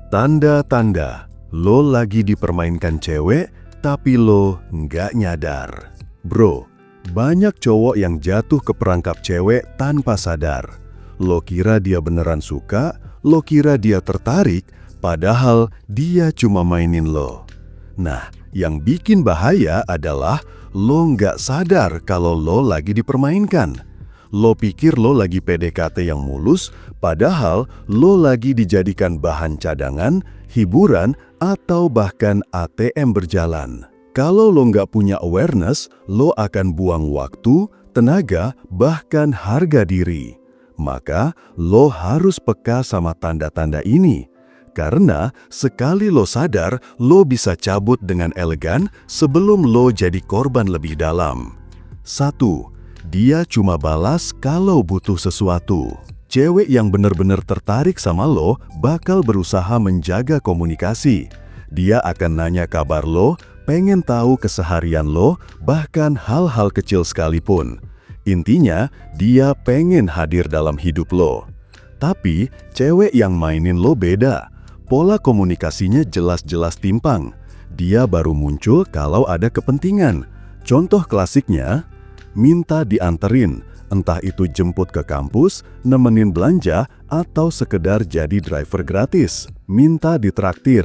Tanda-tanda lo lagi dipermainkan cewek, tapi lo nggak nyadar. Bro, banyak cowok yang jatuh ke perangkap cewek tanpa sadar. Lo kira dia beneran suka, lo kira dia tertarik, padahal dia cuma mainin lo. Nah, yang bikin bahaya adalah lo nggak sadar kalau lo lagi dipermainkan. Lo pikir lo lagi PDKT yang mulus, padahal lo lagi dijadikan bahan cadangan, hiburan, atau bahkan ATM berjalan. Kalau lo nggak punya awareness, lo akan buang waktu, tenaga, bahkan harga diri. Maka, lo harus peka sama tanda-tanda ini. Karena sekali lo sadar, lo bisa cabut dengan elegan sebelum lo jadi korban lebih dalam. 1. Dia cuma balas kalau butuh sesuatu. Cewek yang benar-benar tertarik sama lo bakal berusaha menjaga komunikasi. Dia akan nanya kabar lo, pengen tahu keseharian lo, bahkan hal-hal kecil sekalipun. Intinya, dia pengen hadir dalam hidup lo. Tapi, cewek yang mainin lo beda. Pola komunikasinya jelas-jelas timpang. Dia baru muncul kalau ada kepentingan. Contoh klasiknya, minta dianterin, entah itu jemput ke kampus, nemenin belanja, atau sekedar jadi driver gratis. Minta ditraktir.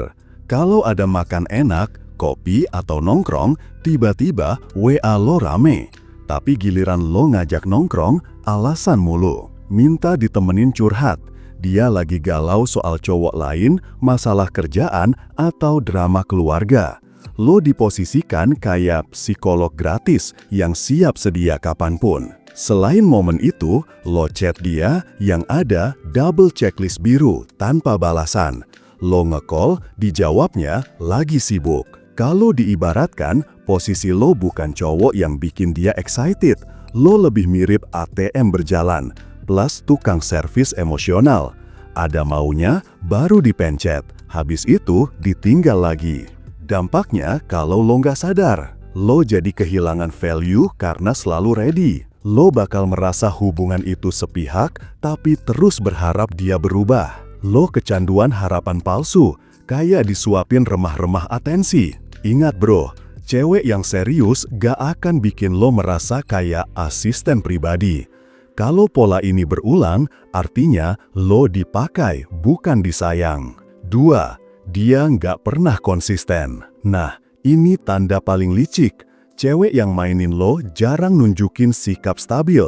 Kalau ada makan enak, kopi, atau nongkrong, tiba-tiba WA lo rame. Tapi giliran lo ngajak nongkrong, alasan mulu. Minta ditemenin curhat. Dia lagi galau soal cowok lain, masalah kerjaan, atau drama keluarga. Lo diposisikan kayak psikolog gratis yang siap sedia kapanpun. Selain momen itu, lo chat dia yang ada double checklist biru tanpa balasan. Lo nge-call, dijawabnya lagi sibuk. Kalau diibaratkan, posisi lo bukan cowok yang bikin dia excited. Lo lebih mirip ATM berjalan, plus tukang servis emosional. Ada maunya, baru dipencet. Habis itu, ditinggal lagi. Dampaknya kalau lo nggak sadar, lo jadi kehilangan value karena selalu ready. Lo bakal merasa hubungan itu sepihak, tapi terus berharap dia berubah. Lo kecanduan harapan palsu, kayak disuapin remah-remah atensi. Ingat bro, cewek yang serius gak akan bikin lo merasa kayak asisten pribadi. Kalau pola ini berulang, artinya lo dipakai, bukan disayang. 2. Dia nggak pernah konsisten. Nah, ini tanda paling licik. Cewek yang mainin lo jarang nunjukin sikap stabil.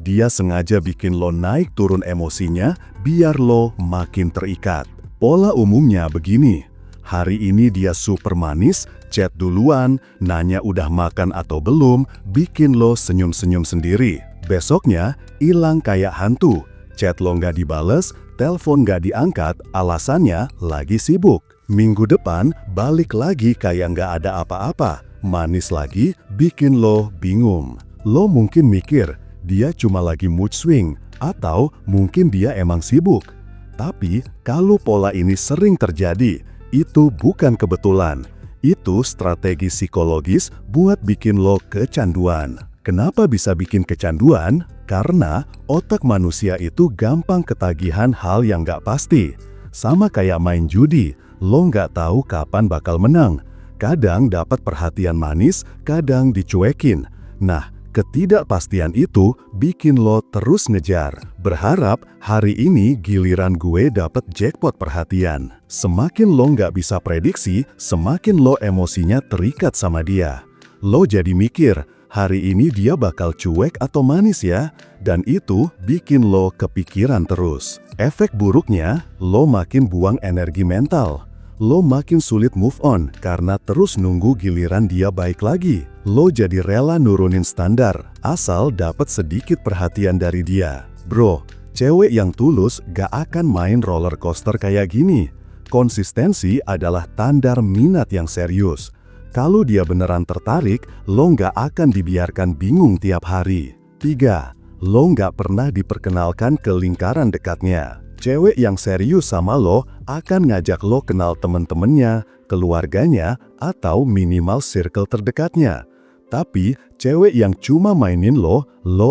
Dia sengaja bikin lo naik turun emosinya biar lo makin terikat. Pola umumnya begini. Hari ini dia super manis, chat duluan, nanya udah makan atau belum, bikin lo senyum-senyum sendiri. Besoknya, hilang kayak hantu. Chat lo nggak dibales, telepon nggak diangkat, alasannya lagi sibuk. Minggu depan, balik lagi kayak nggak ada apa-apa. Manis lagi, bikin lo bingung. Lo mungkin mikir, dia cuma lagi mood swing, atau mungkin dia emang sibuk. Tapi, kalau pola ini sering terjadi, itu bukan kebetulan. Itu strategi psikologis buat bikin lo kecanduan. Kenapa bisa bikin kecanduan? Karena otak manusia itu gampang ketagihan hal yang nggak pasti. Sama kayak main judi, lo nggak tahu kapan bakal menang. Kadang dapat perhatian manis, kadang dicuekin. Nah, ketidakpastian itu bikin lo terus ngejar. Berharap hari ini giliran gue dapat jackpot perhatian. Semakin lo nggak bisa prediksi, semakin lo emosinya terikat sama dia. Lo jadi mikir, hari ini dia bakal cuek atau manis ya? Dan itu bikin lo kepikiran terus. Efek buruknya, lo makin buang energi mental. Lo makin sulit move on karena terus nunggu giliran dia baik lagi. Lo jadi rela nurunin standar, asal dapat sedikit perhatian dari dia. Bro, cewek yang tulus gak akan main roller coaster kayak gini. Konsistensi adalah tanda minat yang serius. Kalau dia beneran tertarik, lo nggak akan dibiarkan bingung tiap hari. 3. Lo nggak pernah diperkenalkan ke lingkaran dekatnya. Cewek yang serius sama lo akan ngajak lo kenal temen-temennya, keluarganya, atau minimal circle terdekatnya. Tapi, cewek yang cuma mainin lo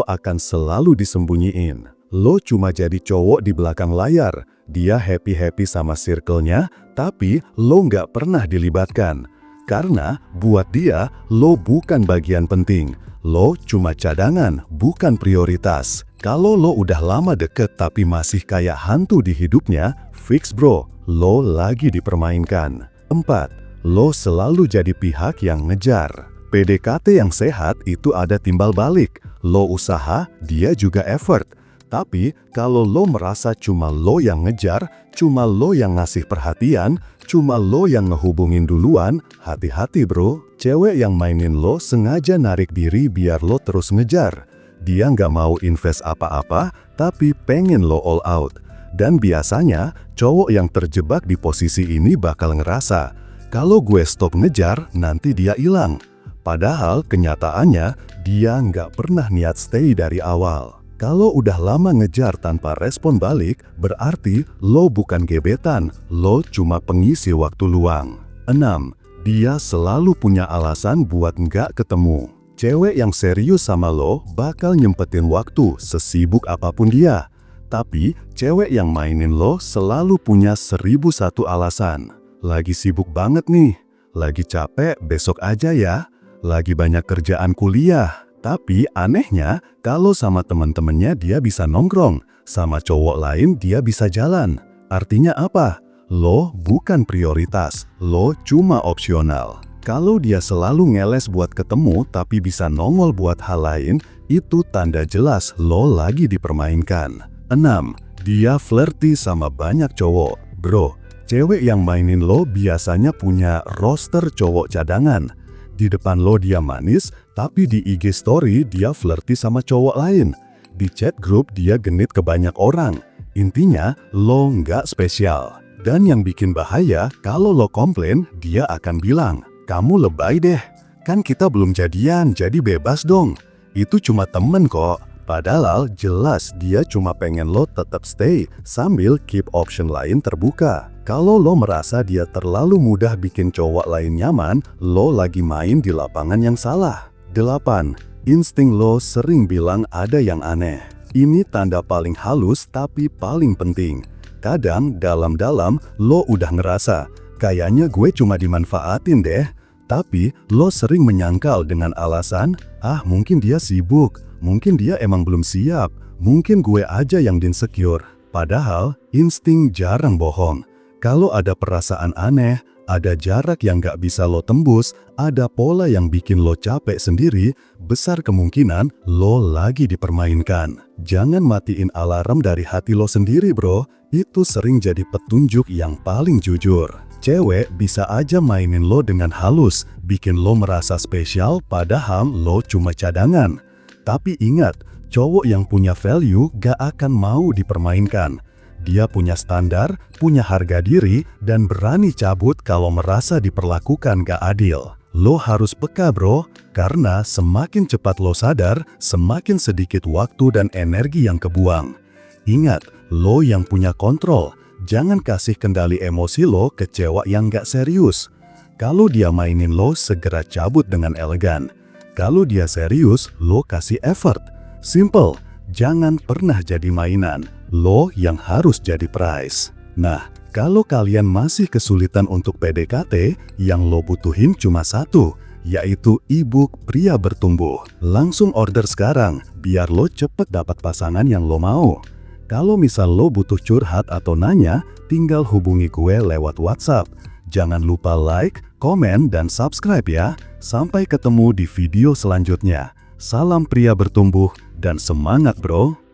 akan selalu disembunyiin. Lo cuma jadi cowok di belakang layar. Dia happy-happy sama circle-nya, tapi lo nggak pernah dilibatkan. Karena buat dia, lo bukan bagian penting. Lo cuma cadangan, bukan prioritas. Kalau lo udah lama deket tapi masih kayak hantu di hidupnya, fix bro, lo lagi dipermainkan. 4. Lo selalu jadi pihak yang ngejar. PDKT yang sehat itu ada timbal balik. Lo usaha, dia juga effort. Tapi kalau lo merasa cuma lo yang ngejar, cuma lo yang ngasih perhatian, cuma lo yang ngehubungin duluan, hati-hati bro. Cewek yang mainin lo sengaja narik diri biar lo terus ngejar. Dia nggak mau invest apa-apa, tapi pengen lo all out. Dan biasanya, cowok yang terjebak di posisi ini bakal ngerasa, kalau gue stop ngejar, nanti dia hilang. Padahal kenyataannya, dia nggak pernah niat stay dari awal. Kalau udah lama ngejar tanpa respon balik, berarti lo bukan gebetan, lo cuma pengisi waktu luang. 6. Dia selalu punya alasan buat nggak ketemu. Cewek yang serius sama lo bakal nyempetin waktu sesibuk apapun dia. Tapi, cewek yang mainin lo selalu punya 1001 alasan. Lagi sibuk banget nih, lagi capek besok aja ya, lagi banyak kerjaan kuliah. Tapi anehnya, kalau sama temen-temennya dia bisa nongkrong, sama cowok lain dia bisa jalan. Artinya apa? Lo bukan prioritas, lo cuma opsional. Kalau dia selalu ngeles buat ketemu tapi bisa nongol buat hal lain, itu tanda jelas lo lagi dipermainkan. 6. Dia flirty sama banyak cowok. Bro, cewek yang mainin lo biasanya punya roster cowok cadangan. Di depan lo dia manis, tapi di IG story dia flirty sama cowok lain. Di chat grup dia genit ke banyak orang. Intinya, lo nggak spesial. Dan yang bikin bahaya, kalau lo komplain, dia akan bilang, kamu lebay deh. Kan kita belum jadian, jadi bebas dong. Itu cuma temen kok. Padahal jelas dia cuma pengen lo tetap stay sambil keep option lain terbuka. Kalau lo merasa dia terlalu mudah bikin cowok lain nyaman, lo lagi main di lapangan yang salah. 8. Insting lo sering bilang ada yang aneh. Ini tanda paling halus tapi paling penting. Kadang dalam-dalam lo udah ngerasa, kayaknya gue cuma dimanfaatin deh. Tapi lo sering menyangkal dengan alasan, mungkin dia sibuk, mungkin dia emang belum siap, mungkin gue aja yang insecure. Padahal insting jarang bohong. Kalau ada perasaan aneh, ada jarak yang gak bisa lo tembus, ada pola yang bikin lo capek sendiri, besar kemungkinan lo lagi dipermainkan. Jangan matiin alarm dari hati lo sendiri bro, itu sering jadi petunjuk yang paling jujur. Cewek bisa aja mainin lo dengan halus, bikin lo merasa spesial padahal lo cuma cadangan. Tapi ingat, cowok yang punya value gak akan mau dipermainkan. Dia punya standar, punya harga diri, dan berani cabut kalau merasa diperlakukan gak adil. Lo harus peka bro, karena semakin cepat lo sadar, semakin sedikit waktu dan energi yang kebuang. Ingat, lo yang punya kontrol. Jangan kasih kendali emosi lo ke cewek yang gak serius. Kalau dia mainin lo, segera cabut dengan elegan. Kalau dia serius, lo kasih effort. Simple, jangan pernah jadi mainan. Lo yang harus jadi prize. Nah, kalau kalian masih kesulitan untuk PDKT, yang lo butuhin cuma satu, yaitu e-book Pria Bertumbuh. Langsung order sekarang, biar lo cepet dapat pasangan yang lo mau. Kalau misal lo butuh curhat atau nanya, tinggal hubungi gue lewat WhatsApp. Jangan lupa like, komen, dan subscribe ya. Sampai ketemu di video selanjutnya. Salam pria bertumbuh dan semangat bro!